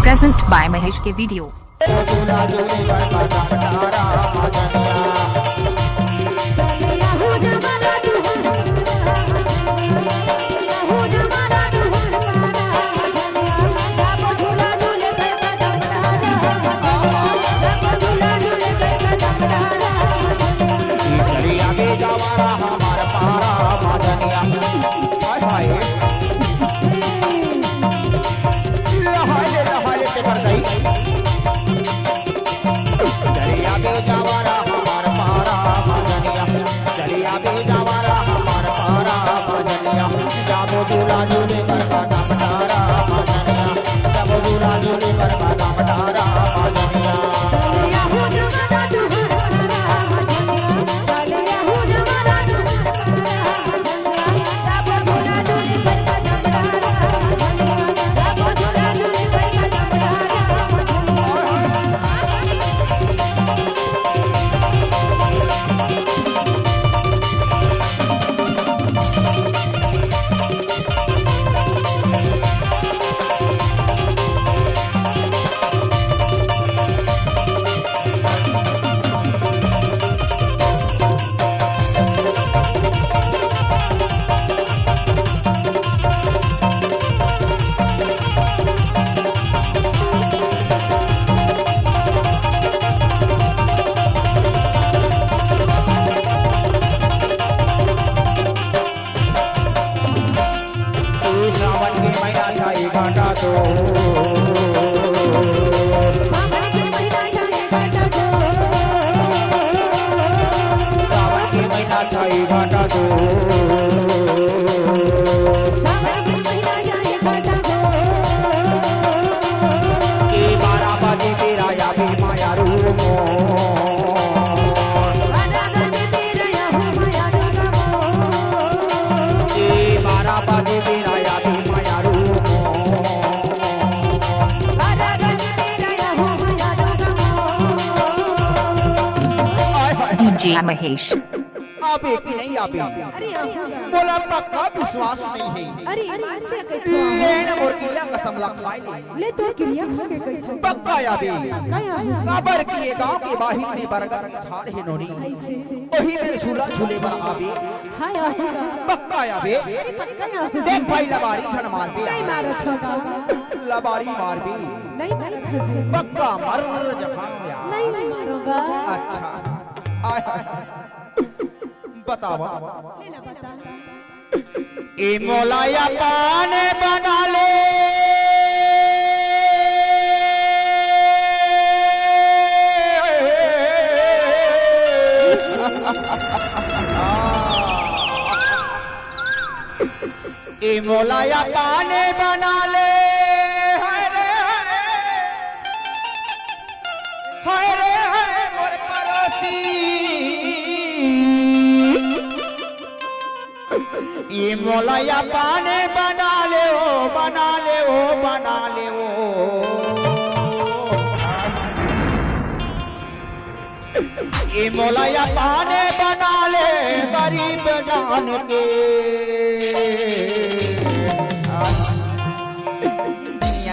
Present by Mahesh के video. DJ Mahesh। आप एक ही नहीं आप बोला पक्का विश्वास नहीं है। अरे लेन और किया कसम लखाई ले तो क्रिया खा के कहि पक्का याबे खबर किए गांव के बाहिर में बरगद की झाड़ है नोनी वही में झूला झूले पर आबे हाय आऊंगा पक्का याबे पक्का आऊंगा। देख भाई लबारी छन मार बे नहीं मारत होगा लबारी मार बे नहीं मारत हो जी पक्का मर जखा नहीं मारूंगा। अच्छा आय बतावा ले बता ए मोलाया पाने बना ले ए मोलाया पाने बना ले हाय रे मोर पड़ोसी ये मोलाया पाने बना ले ओ बना ले ओ बना ले ओ ये मोलाया पाने बना ले गरीब जान के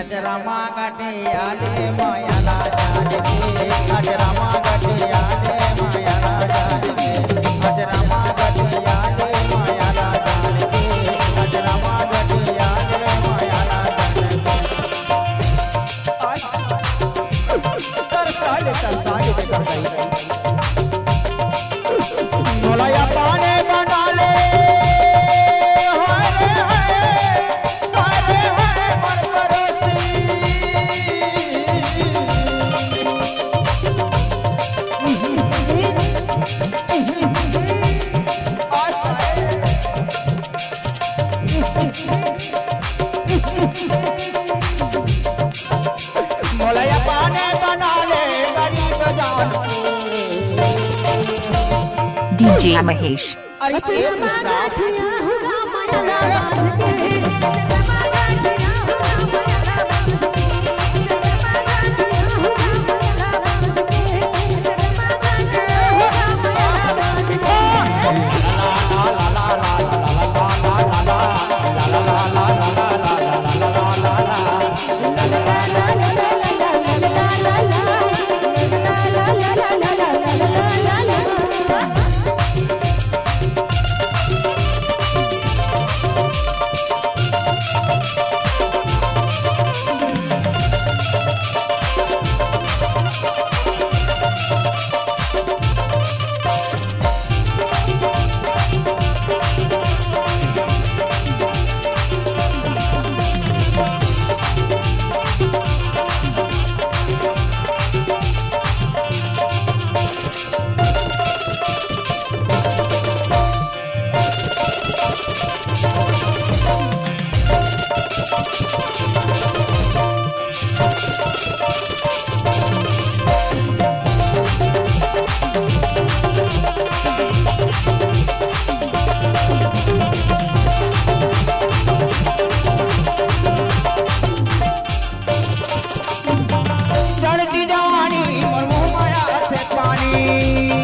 अजरमा गटे आले माया ना जान के अजरमा गटे आले माया ना जान के अजरमा गटे आले माया ना जान के अजरमा गटे आले माया ना जान के तरसाले कर गई मोलाया पाने बना ले मोलाया पाने बना ले गरीब जान DJ Mahesh। अरे होगा माया